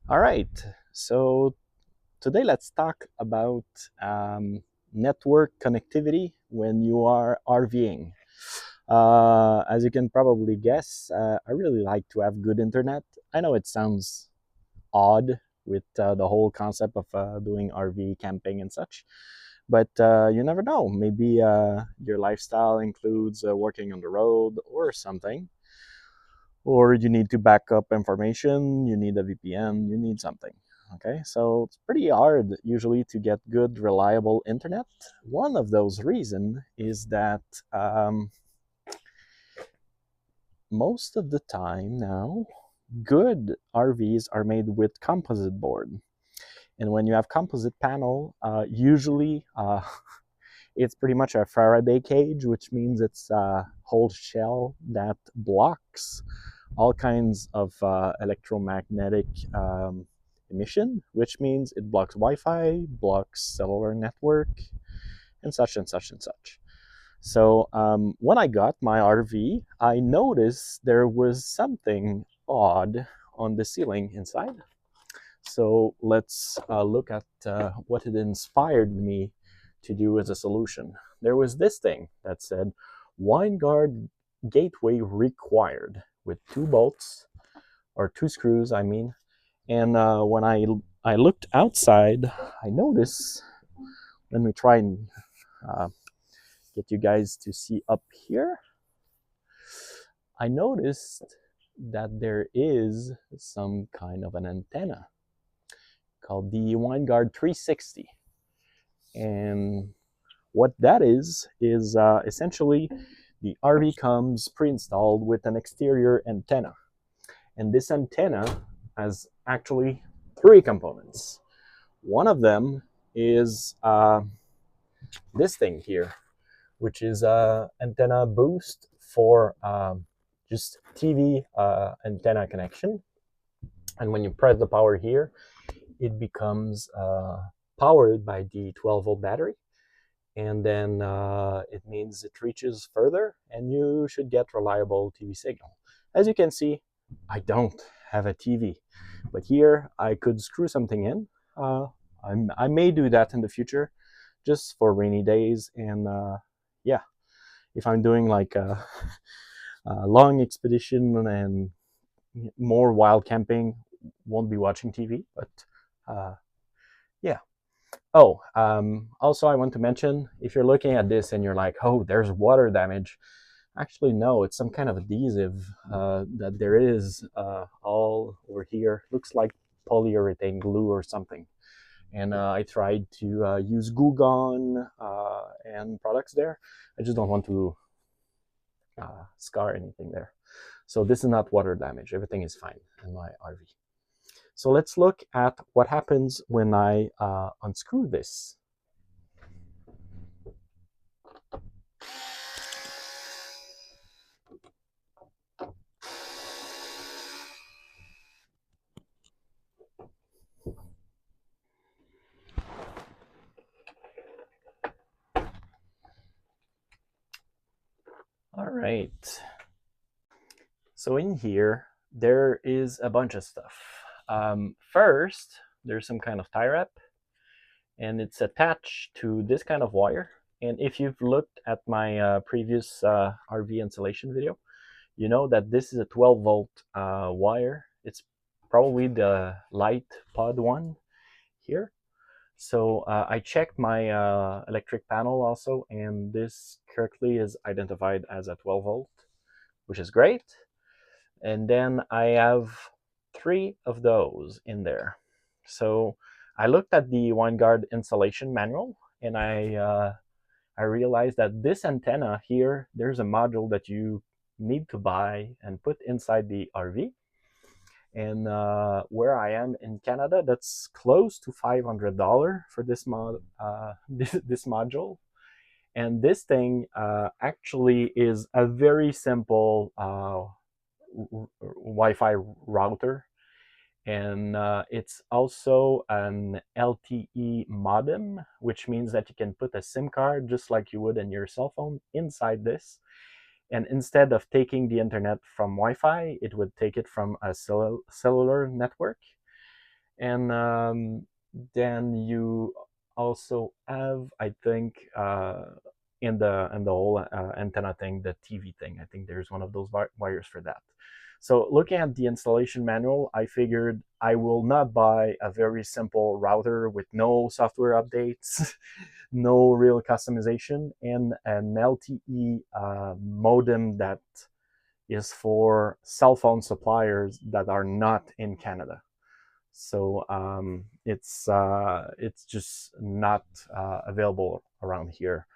All right, so today let's talk about network connectivity when you are RVing. As you can probably guess, I really like to have good internet. I know it sounds odd with the whole concept of doing RV camping and such, but you never know. Maybe your lifestyle includes working on the road or something, or you need to back up information, you need a VPN, you need something. Okay, so it's pretty hard usually to get good, reliable internet. One of those reasons is that most of the time now, good RVs are made with composite board. And when you have composite panel, usually it's pretty much a Faraday cage, which means it's a whole shell that blocks all kinds of electromagnetic emission, which means it blocks Wi-Fi, blocks cellular network, and such and such and such. So when I got my RV, I noticed there was something odd on the ceiling inside. So let's look at what it inspired me to do as a solution. There was this thing that said Winegard gateway required with two bolts or two screws, I mean. And when I looked outside, I noticed. Let me try and uh, get you guys to see up here. I noticed that there is some kind of an antenna called the Winegard 360. And what that is essentially the RV comes pre-installed with an exterior antenna. And this antenna has actually three components. One of them is this thing here, which is a antenna boost for just TV antenna connection. And when you press the power here, it becomes powered by the 12-volt battery. And then it means it reaches further and you should get reliable TV signal. As you can see, I don't have a TV, but here I could screw something in. I may do that in the future just for rainy days. And yeah, if I'm doing like a long expedition and more wild camping, won't be watching TV, but uh, yeah. Oh, also, I want to mention if you're looking at this and you're like, oh, there's water damage. Actually, no, it's some kind of adhesive that there is all over here. Looks like polyurethane glue or something. And I tried to use Goo Gone and products there. I just don't want to scar anything there. So this is not water damage. Everything is fine in my RV. So let's look at what happens when I unscrew this. All right. So in here, there is a bunch of stuff. First, there's some kind of tie wrap, and it's attached to this kind of wire. And if you've looked at my previous RV insulation video, you know that this is a 12-volt wire. It's probably the light pod one here. So I checked my electric panel also, and this correctly is identified as a 12-volt, which is great. And then I have three of those in there. So I looked at the Winegard installation manual, and I realized that this antenna here, there's a module that you need to buy and put inside the RV. And where I am in Canada, that's close to $500 for this this module. And this thing actually is a very simple Wi-Fi router, and it's also an LTE modem, which means that you can put a SIM card just like you would in your cell phone inside this. And instead of taking the internet from Wi-Fi, it would take it from a cellular network. And then you also have, I think, in the whole antenna thing, the TV thing. I think there's one of those wires for that. So looking at the installation manual, I figured I will not buy a very simple router with no software updates, no real customization, and an LTE modem that is for cell phone suppliers that are not in Canada. So it's just not available around here.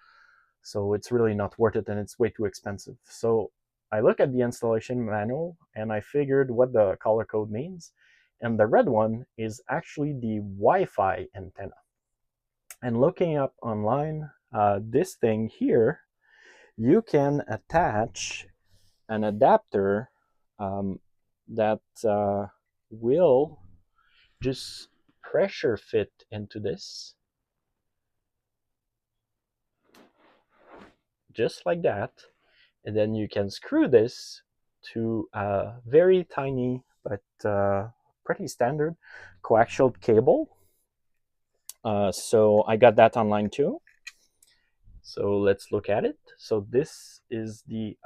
So it's really not worth it, and it's way too expensive. So I look at the installation manual and I figured what the color code means. And the red one is actually the Wi-Fi antenna. And looking up online, this thing here, you can attach an adapter that will just pressure fit into this, just like that. And then you can screw this to a very tiny but pretty standard coaxial cable. So I got that online too. So let's look at it. So this is the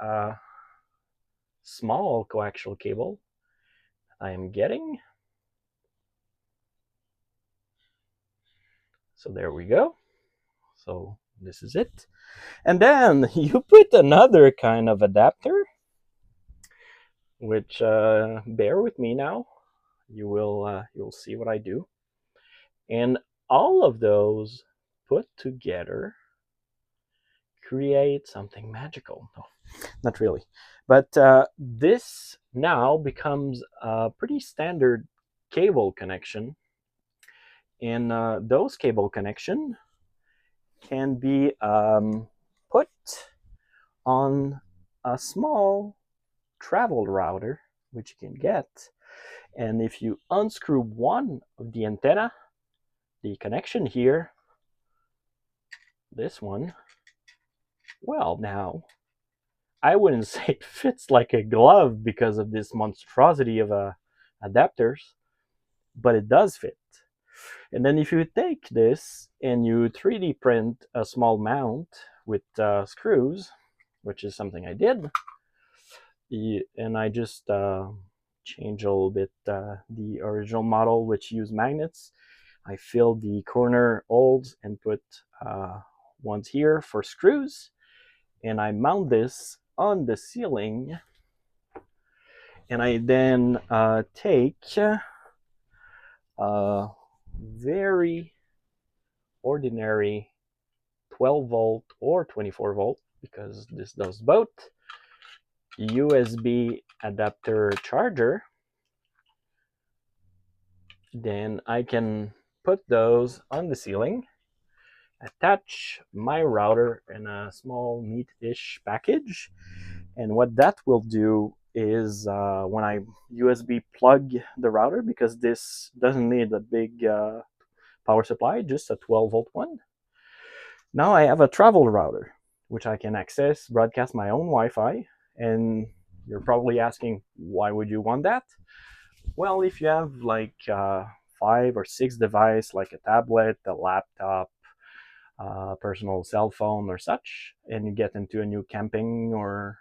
small coaxial cable I am getting. So there we go. So this is it. And then you put another kind of adapter, which bear with me now. You'll see what I do. And all of those put together create something magical. No, not really. But this now becomes a pretty standard cable connection. And those cable connection can be put on a small travel router, which you can get. And if you unscrew one of the antenna, the connection here, this one, well, now, I wouldn't say it fits like a glove because of this monstrosity of adapters, but it does fit. And then if you take this and you 3D print a small mount with screws, which is something I did, and I just change a little bit the original model, which used magnets. I filled the corner holes and put ones here for screws, and I mount this on the ceiling, and I then take a very ordinary 12 volt or 24 volt, because this does both, USB adapter charger. Then I can put those on the ceiling, attach my router in a small neat-ish package, and what that will do is when I USB plug the router, because this doesn't need a big power supply, just a 12 volt one, now I have a travel router which I can access, broadcast my own Wi-Fi. And you're probably asking, why would you want that? Well, if you have like 5 or 6 devices, like a tablet, a laptop, personal cell phone or such, and you get into a new camping or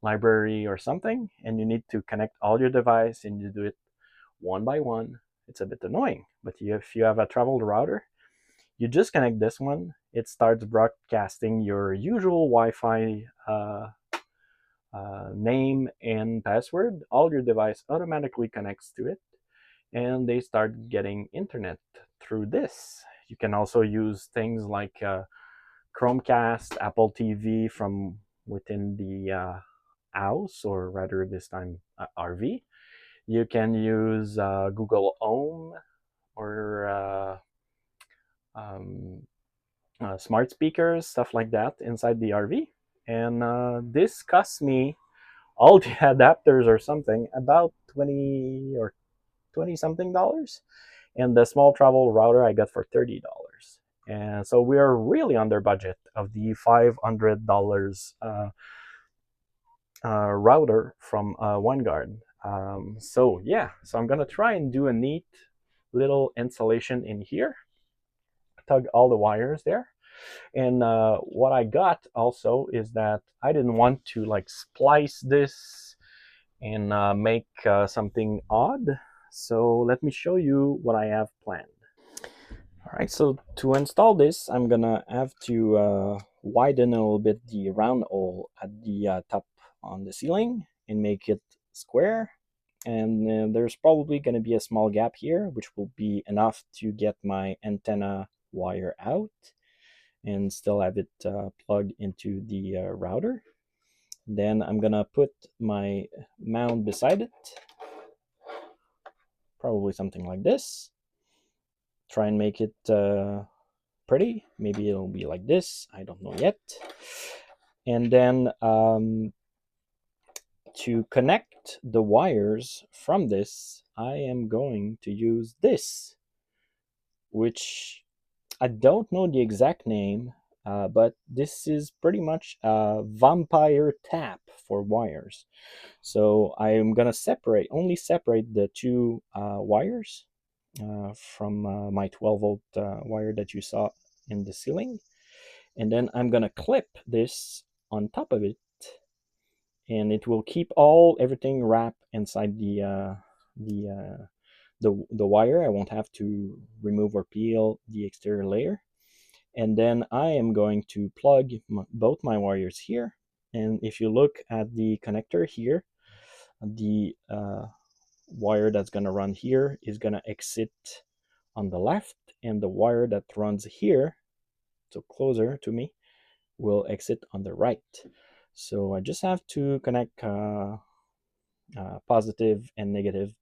library or something, and you need to connect all your devices and you do it one by one, it's a bit annoying. But if you have a travel router, you just connect this one, it starts broadcasting your usual Wi-Fi name and password. All your device automatically connects to it, and they start getting internet through this. You can also use things like Chromecast, Apple TV from within the house, or rather this time RV. You can use Google Home or smart speakers, stuff like that inside the RV. And this costs me, all the adapters or something, about 20 or 20 something dollars. And the small travel router I got for $30. And so we are really under budget of the $500 router from Winegard. So yeah, so I'm gonna try and do a neat little insulation in here, tug all the wires there. And what I got also is that I didn't want to like splice this and make something odd. So let me show you what I have planned. All right, so to install this, I'm gonna have to widen a little bit the round hole at the top on the ceiling and make it square. And there's probably gonna be a small gap here, which will be enough to get my antenna wire out and still have it plugged into the router. Then I'm gonna put my mount beside it, probably something like this. Try and make it pretty. Maybe it'll be like this, I don't know yet. And then to connect the wires from this, I am going to use this, which I don't know the exact name, but this is pretty much a vampire tap for wires. So I am gonna only separate the two wires from my 12-volt wire that you saw in the ceiling. And then I'm gonna clip this on top of it, and it will keep everything wrapped inside the wire. I won't have to remove or peel the exterior layer. And then I am going to plug both my wires here. And if you look at the connector here, the wire that's going to run here is going to exit on the left, and the wire that runs here, so closer to me, will exit on the right. So I just have to connect positive and negative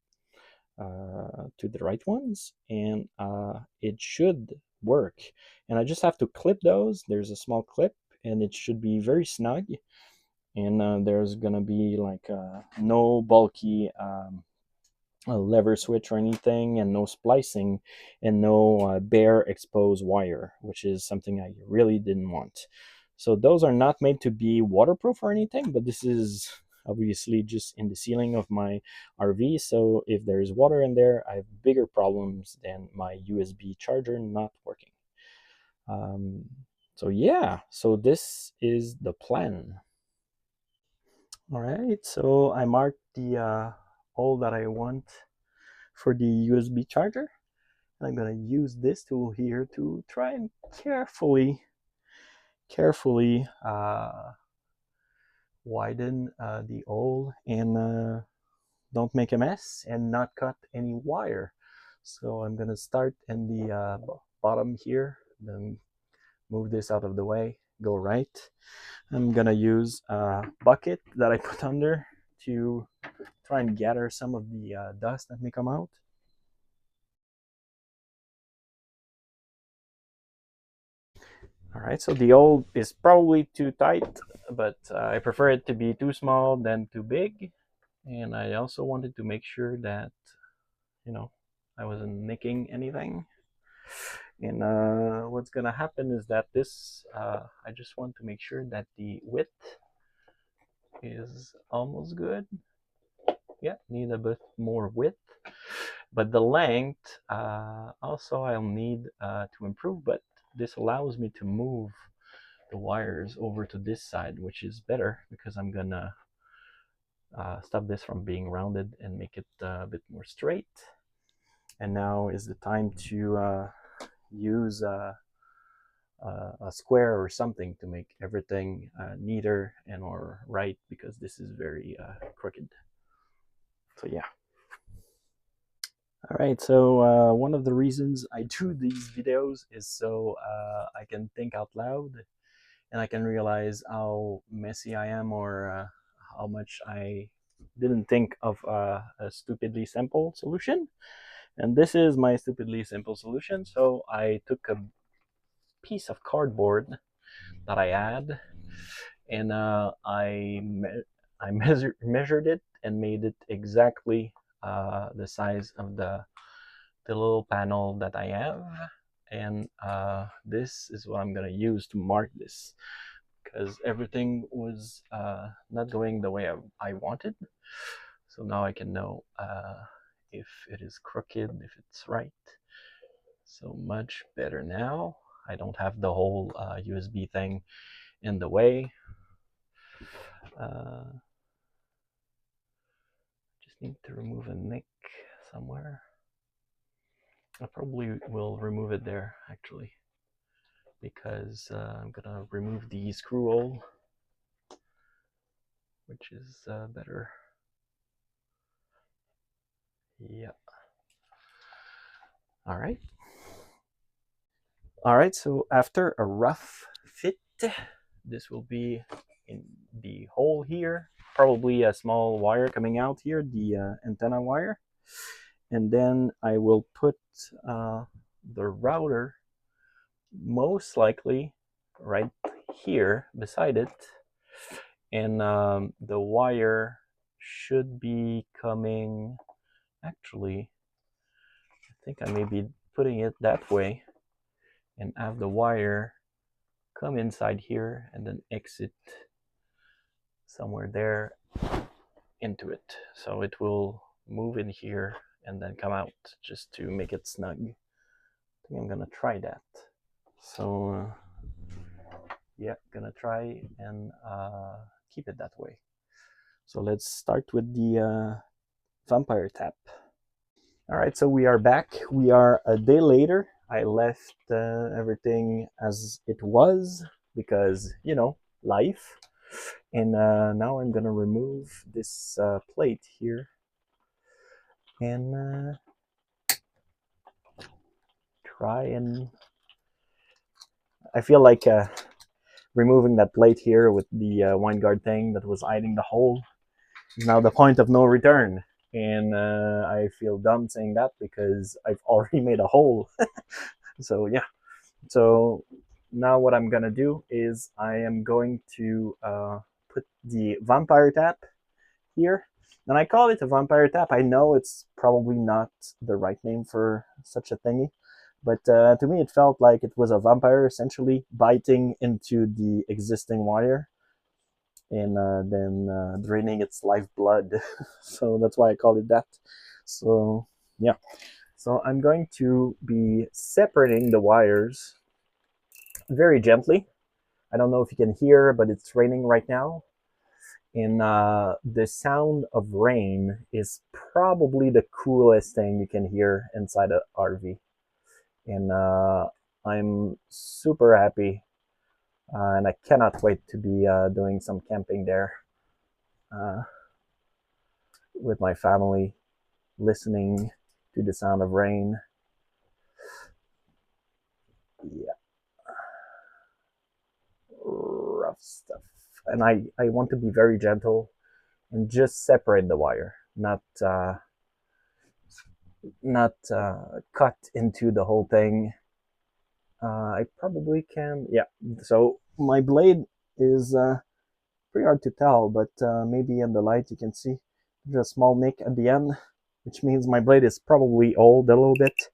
to the right ones, and it should work. And I just have to clip those. There's a small clip, and it should be very snug. And there's gonna be like no bulky a lever switch or anything, and no splicing, and no bare exposed wire, which is something I really didn't want. So those are not made to be waterproof or anything, but this is obviously just in the ceiling of my RV, so if there is water in there, I have bigger problems than my USB charger not working. So yeah, so this is the plan. All right, so I marked the hole that I want for the USB charger. I'm gonna use this tool here to try and carefully widen the hole, and don't make a mess and not cut any wire. So I'm gonna start in the bottom here, then move this out of the way, go right. I'm gonna use a bucket that I put under to try and gather some of the dust that may come out. All right, so the hole is probably too tight, but I prefer it to be too small than too big. And I also wanted to make sure that, I wasn't nicking anything. And what's gonna happen is that I just want to make sure that the width is almost good. Yeah, need a bit more width. But the length, also I'll need to improve, but this allows me to move the wires over to this side, which is better because I'm gonna stop this from being rounded and make it a bit more straight. And now is the time to use a square or something to make everything neater and or right, because this is very crooked. So yeah. All right, so one of the reasons I do these videos is so I can think out loud, and I can realize how messy I am, or how much I didn't think of a stupidly simple solution. And this is my stupidly simple solution. So I took a piece of cardboard that I had, and I measured it and made it exactly the size of the little panel that I have. And this is what I'm gonna use to mark this, because everything was not going the way I wanted. So now I can know if it is crooked, if it's right. So much better now. I don't have the whole USB thing in the way. Just need to remove a nick somewhere. I probably will remove it there, actually, because I'm gonna remove the screw hole, which is better. Yeah. All right. All right, so after a rough fit, this will be in the hole here, probably a small wire coming out here, the antenna wire. And then I will put the router most likely right here beside it. And the wire should be coming, actually, I think I may be putting it that way and have the wire come inside here and then exit somewhere there into it. So it will move in here and then come out just to make it snug. I think I'm gonna try that. So yeah, gonna try and keep it that way. So let's start with the vampire tap. All right, so we are back. We are a day later. I left everything as it was because, you know, life. And now I'm gonna remove this plate here and try and I feel like removing that plate here with the Winegard thing that was hiding the hole is now the point of no return. And I feel dumb saying that because I've already made a hole. So yeah. So now what I'm gonna do is I am going to put the vampire tap here. And I call it a vampire tap. I know it's probably not the right name for such a thingy, but to me it felt like it was a vampire essentially biting into the existing wire and then draining its lifeblood. So that's why I call it that. So yeah. So I'm going to be separating the wires very gently. I don't know if you can hear, but it's raining right now. And the sound of rain is probably the coolest thing you can hear inside an RV. And I'm super happy and I cannot wait to be doing some camping there uh, with my family, listening to the sound of rain. Yeah, rough stuff. And I want to be very gentle and just separate the wire, not cut into the whole thing. I probably can, yeah. So my blade is pretty hard to tell, but maybe in the light you can see there's a small nick at the end, which means my blade is probably old a little bit,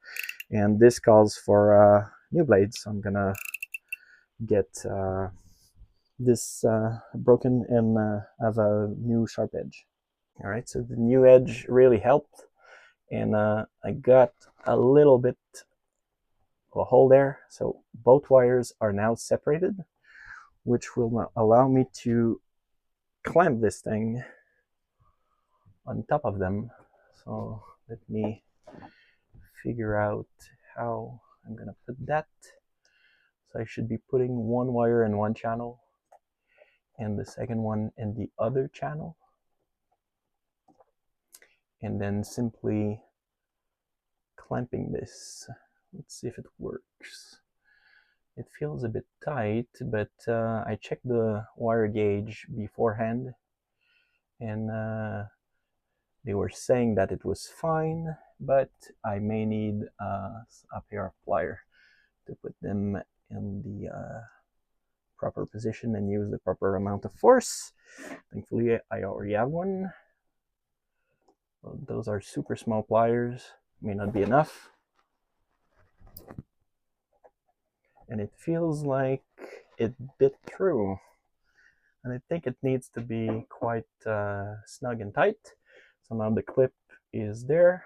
and this calls for new blades. So I'm gonna get this broken and have a new sharp edge. All right, so the new edge really helped, and I got a little bit of a hole there. So both wires are now separated, which will allow me to clamp this thing on top of them. So let me figure out how I'm gonna put that. So I should be putting one wire in one channel and the second one in the other channel, and then simply clamping this. Let's see if it works. It feels a bit tight, but I checked the wire gauge beforehand and they were saying that it was fine, but I may need a pair of pliers to put them in the proper position and use the proper amount of force. Thankfully, I already have one. Well, those are super small pliers, may not be enough. And it feels like it bit through. And I think it needs to be quite snug and tight. So now the clip is there.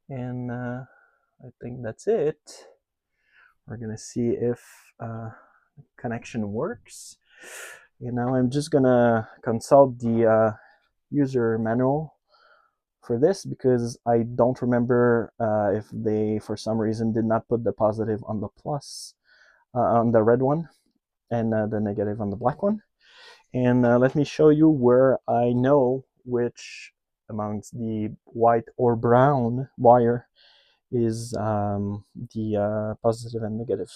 And I think that's it. We're gonna see if connection works. And now I'm just gonna consult the user manual for this, because I don't remember if they, for some reason, did not put the positive on the plus, on the red one, and the negative on the black one. And let me show you where I know which amongst the white or brown wire is the positive and negative.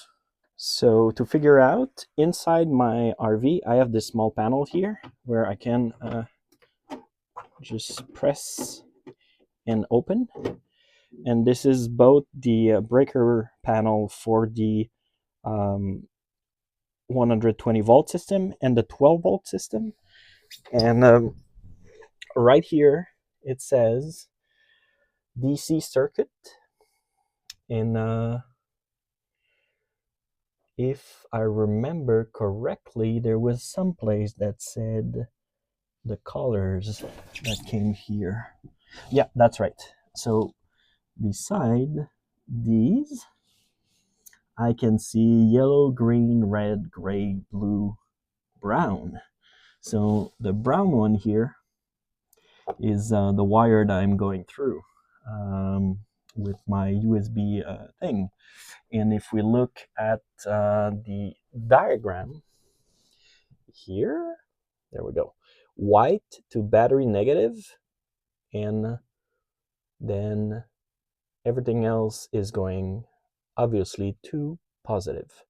So to figure out, inside my RV, I have this small panel here where I can just press and open. And this is both the breaker panel for the 120 volt system and the 12 volt system. And right here, it says DC circuit. And if I remember correctly, there was some place that said the colors that came here. Yeah, that's right. So beside these, I can see yellow, green, red, gray, blue, brown. So the brown one here is the wire that I'm going through with my USB thing. And if we look at the diagram here, there we go. White to battery negative, and then everything else is going obviously to positive.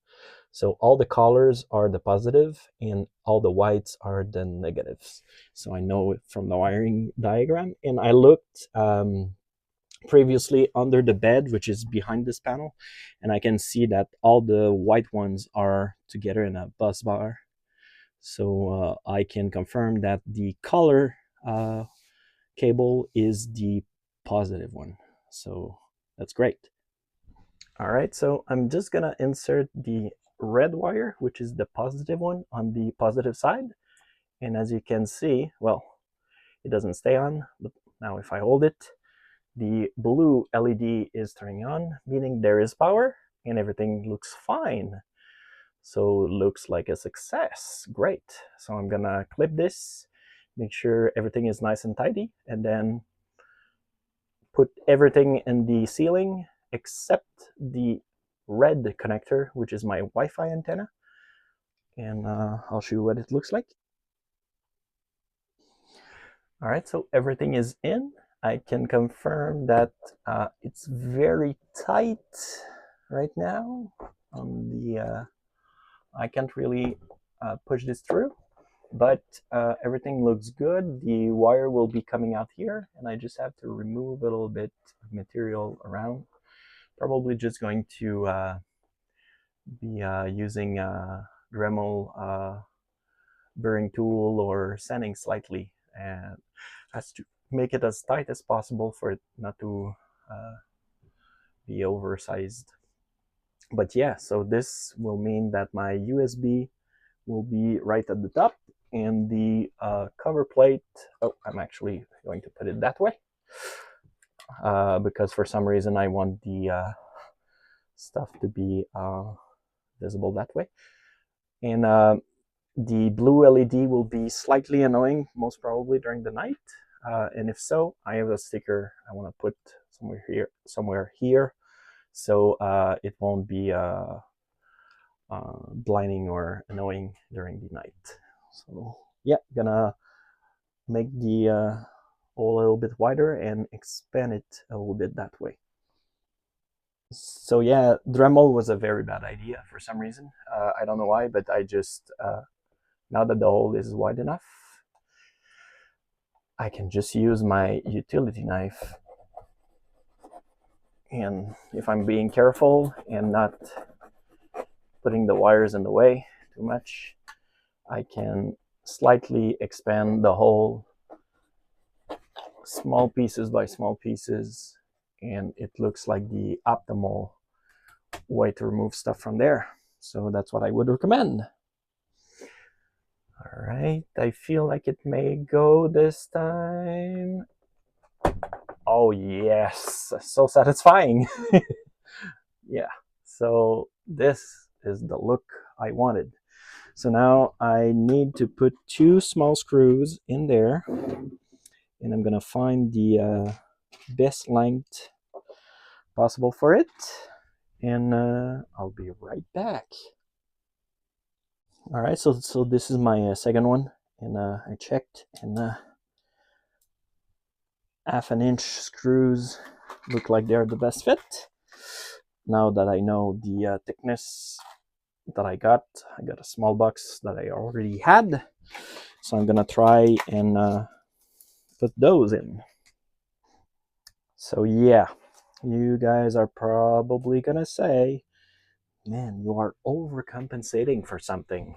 So all the colors are the positive and all the whites are the negatives. So I know it from the wiring diagram. And I looked previously under the bed, which is behind this panel, and I can see that all the white ones are together in a bus bar. So I can confirm that the color cable is the positive one. So that's great. All right, so I'm just gonna insert the red wire, which is the positive one, on the positive side. And as you can see, well, it doesn't stay on, but now if I hold it, the blue LED is turning on, meaning there is power and everything looks fine. So it looks like a success. Great. So I'm gonna clip this, make sure everything is nice and tidy, and then put everything in the ceiling except the red connector, which is my Wi-Fi antenna. And I'll show you what it looks like. All right, so everything is in. I can confirm that it's very tight right now on the I can't really push this through, but everything looks good. The wire will be coming out here, and I just have to remove a little bit of material around. Probably just going to be using a Dremel burring tool or sanding slightly, and has to make it as tight as possible for it not to be oversized. But yeah, so this will mean that my USB will be right at the top, and the cover plate, oh, I'm actually going to put it that way because for some reason I want the stuff to be visible that way. And the blue LED will be slightly annoying, most probably during the night. And if so, I have a sticker I want to put somewhere here, so it won't be blinding or annoying during the night. So yeah, gonna make the hole a little bit wider and expand it a little bit that way. So yeah, Dremel was a very bad idea for some reason. I don't know why, but I just now that the hole is wide enough, I can just use my utility knife. And if I'm being careful and not putting the wires in the way too much, I can slightly expand the hole, small pieces by small pieces, and it looks like the optimal way to remove stuff from there. So that's what I would recommend. All right, I feel like it may go this time. Oh yes, so satisfying. Yeah, so this is the look I wanted. So now I need to put 2 small screws in there, and I'm gonna find the best length possible for it, and I'll be right back. All right, so this is my second one, and I checked, and 1/2 inch screws look like they're the best fit. Now that I know the thickness that I got a small box that I already had, so I'm gonna try and put those in. So yeah, you guys are probably gonna say, man, you are overcompensating for something.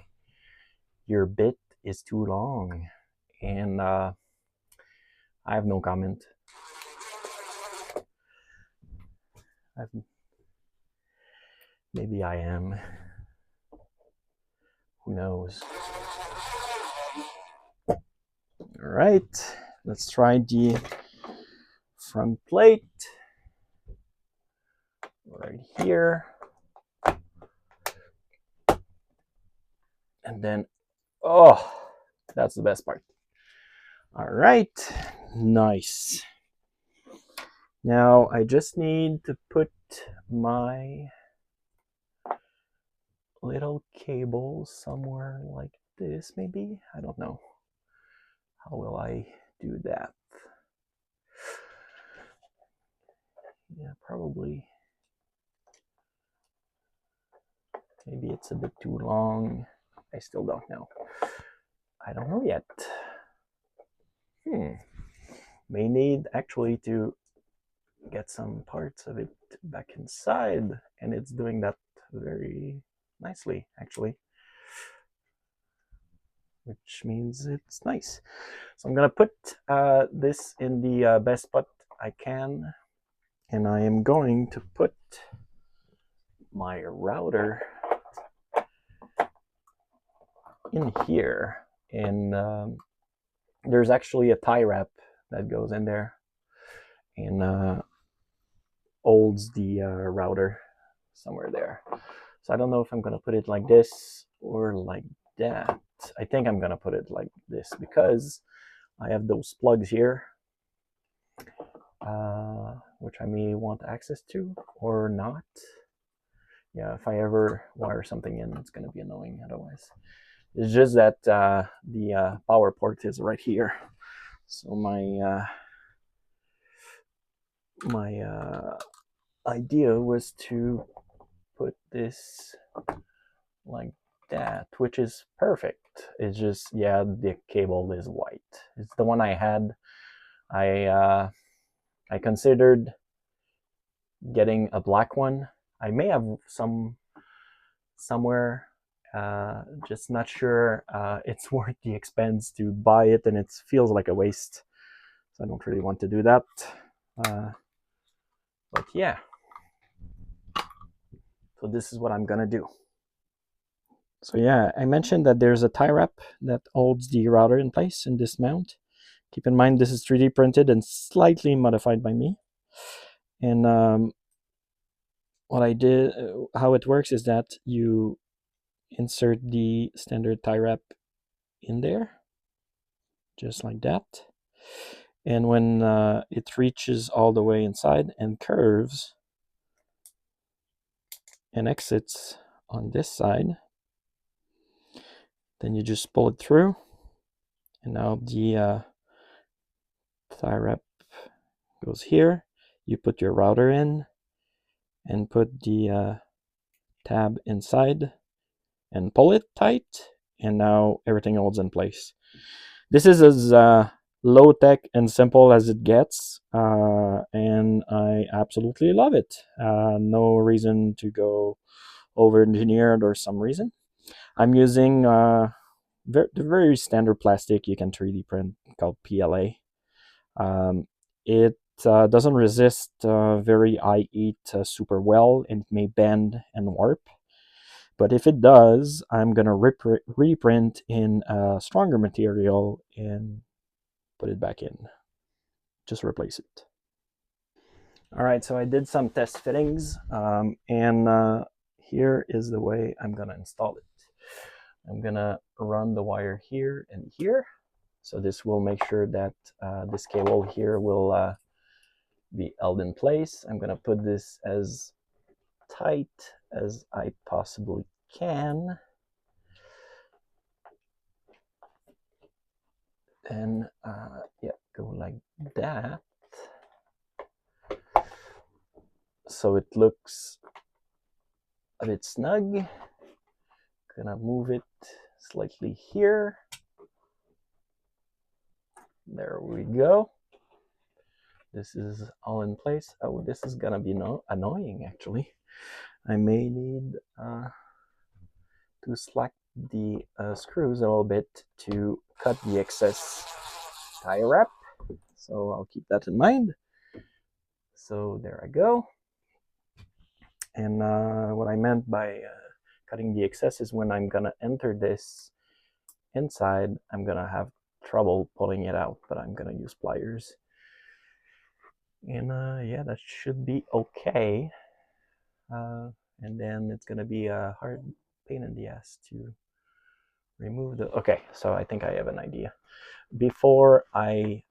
Your bit is too long. And I have no comment. Maybe I am. Who knows? All right, let's try the front plate right here. And then, oh, that's the best part. All right, nice. Now I just need to put my little cable somewhere like this, maybe? I don't know. How will I do that? Yeah, probably. Maybe it's a bit too long. I still don't know. I don't know yet. May need actually to get some parts of it back inside, and it's doing that very nicely, actually. Which means it's nice. So I'm gonna put this in the best spot I can, and I am going to put my router in here, and there's actually a tie wrap that goes in there and holds the router somewhere there. So I don't know if I'm gonna put it like this or like that. I think I'm gonna put it like this because I have those plugs here, which I may want access to or not. Yeah, if I ever wire something in, it's gonna be annoying otherwise. It's just that the power port is right here. So my idea was to put this like that, which is perfect. It's just, yeah, the cable is white. It's the one I had. I considered getting a black one. I may have some somewhere, just not sure it's worth the expense to buy it, and it feels like a waste. So I don't really want to do that. But yeah, so this is what I'm gonna do. So yeah, I mentioned that there's a tie wrap that holds the router in place in this mount. Keep in mind this is 3D printed and slightly modified by me. And what I did, how it works is that you insert the standard tie wrap in there, just like that. And when it reaches all the way inside and curves and exits on this side, then you just pull it through, and now the tie wrap goes here. You put your router in and put the tab inside and pull it tight, and now everything holds in place. This is as low tech and simple as it gets, and I absolutely love it. No reason to go over engineered or some reason. I'm using the very standard plastic you can 3D print called PLA. It doesn't resist very high heat super well, and it may bend and warp. But if it does, I'm going to reprint in a stronger material and put it back in. Just replace it. All right, so I did some test fittings, and here is the way I'm gonna install it. I'm gonna run the wire here and here. So this will make sure that this cable here will be held in place. I'm gonna put this as tight as I possibly can. And yeah, go like that. So it looks a bit snug. Gonna move it slightly here. There we go. This is all in place. Oh, this is gonna be annoying actually. I may need to slack the screws a little bit to cut the excess tie wrap. So I'll keep that in mind. So there I go. And what I meant by cutting the excess is when I'm gonna enter this inside, I'm gonna have trouble pulling it out, but I'm gonna use pliers. And yeah, that should be okay. And then it's gonna be a hard pain in the ass to remove the. Okay, so I think I have an idea. Before I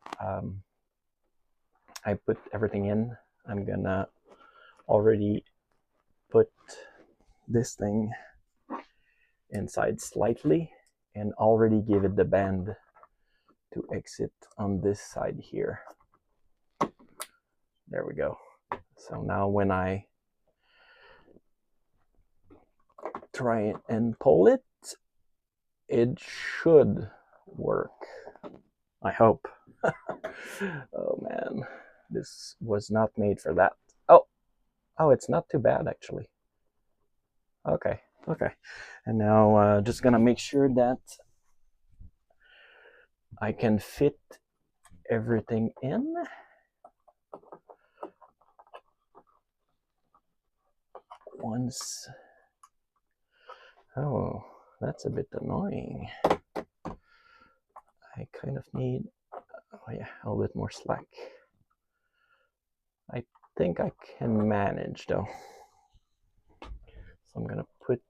put everything in, I'm gonna already put this thing inside slightly and already give it the bend to exit on this side here. There we go. So now when I try and pull it, it should work. I hope. Oh man, this was not made for that. Oh, it's not too bad actually. Okay. And now just gonna make sure that I can fit everything in. Once. Oh, that's a bit annoying. I kind of need, oh yeah, a little bit more slack. I think I can manage though. So I'm gonna put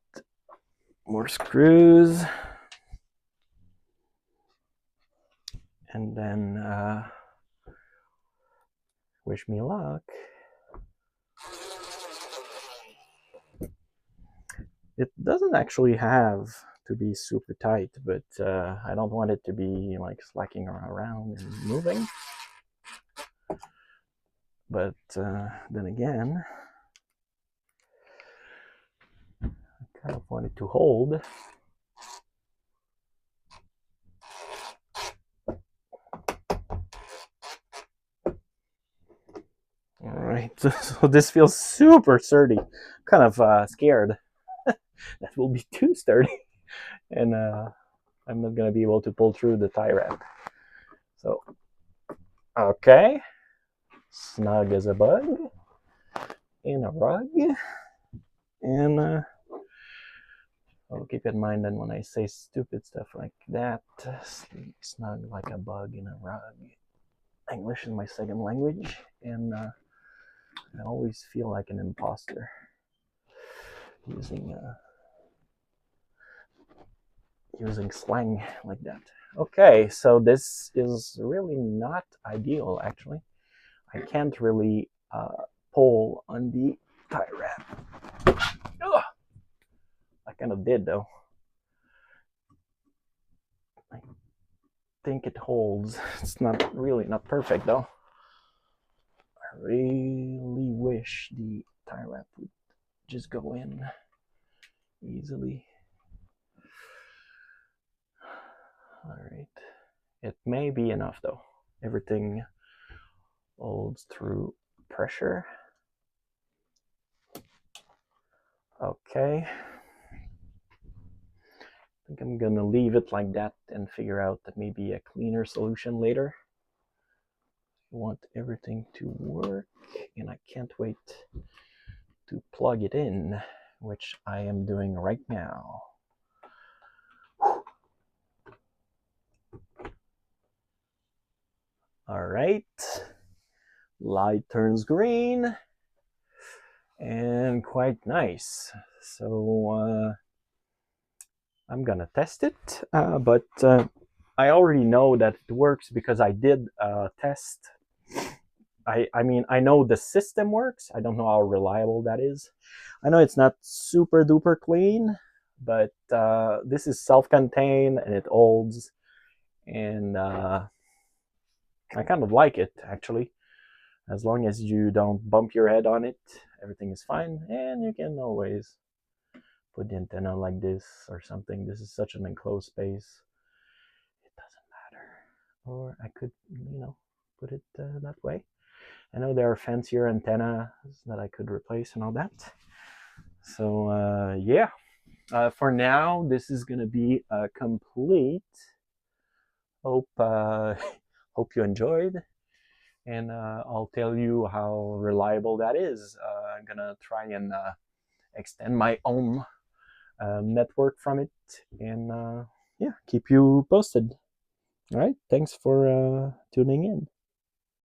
more screws. And then wish me luck. It doesn't actually have to be super tight, but I don't want it to be like slacking around and moving. But then again, I kind of want it to hold. All right, so this feels super sturdy. Kind of scared that will be too sturdy, and I'm not gonna be able to pull through the tie wrap. So, okay, snug as a bug in a rug, and I'll keep in mind then when I say stupid stuff like that, snug like a bug in a rug. English is my second language, and I always feel like an imposter using slang like that. Okay, so this is really not ideal actually. I can't really pull on the tie wrap. Ugh! I kind of did though. I think it holds. It's not really not perfect though. I really wish the tie wrap would just go in easily. All right, it may be enough though. Everything holds through pressure. Okay. I think I'm gonna leave it like that and figure out that maybe a cleaner solution later. I want everything to work and I can't wait to plug it in, which I am doing right now. All right, light turns green, and quite nice. So I'm gonna test it, but I already know that it works because I did test. I mean, I know the system works. I don't know how reliable that is. I know it's not super duper clean, but this is self-contained and it holds, and I kind of like it actually. As long as you don't bump your head on it, everything is fine, and you can always put the antenna like this or something. This is such an enclosed space. It doesn't matter. Or I could, put it that way. I know there are fancier antennas that I could replace and all that. So yeah, for now, this is gonna be complete. Hope hope you enjoyed, and I'll tell you how reliable that is. I'm gonna try and extend my own network from it, and yeah, keep you posted. All right, thanks for tuning in.